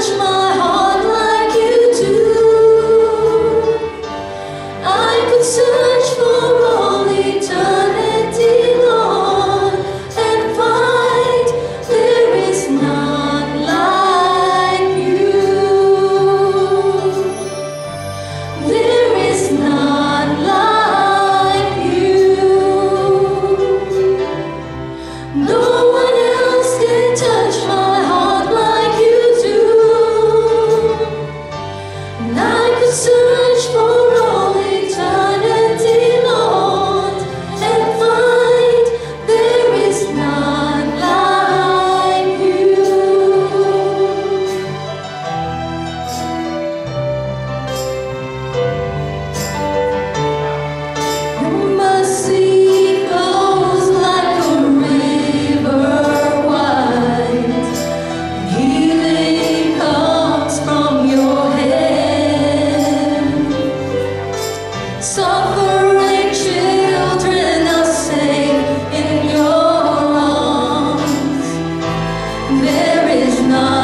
touch my heart like you do. I could search for all eternity, Lord, and find there is none like you. There is none like you. No one else can touch my heart like you do. And I could search for all eternity, Lord, and find there is none like you. Your mercy flows like a river wide. Healing comes from your hand. Suffering children are safe in your arms. There is none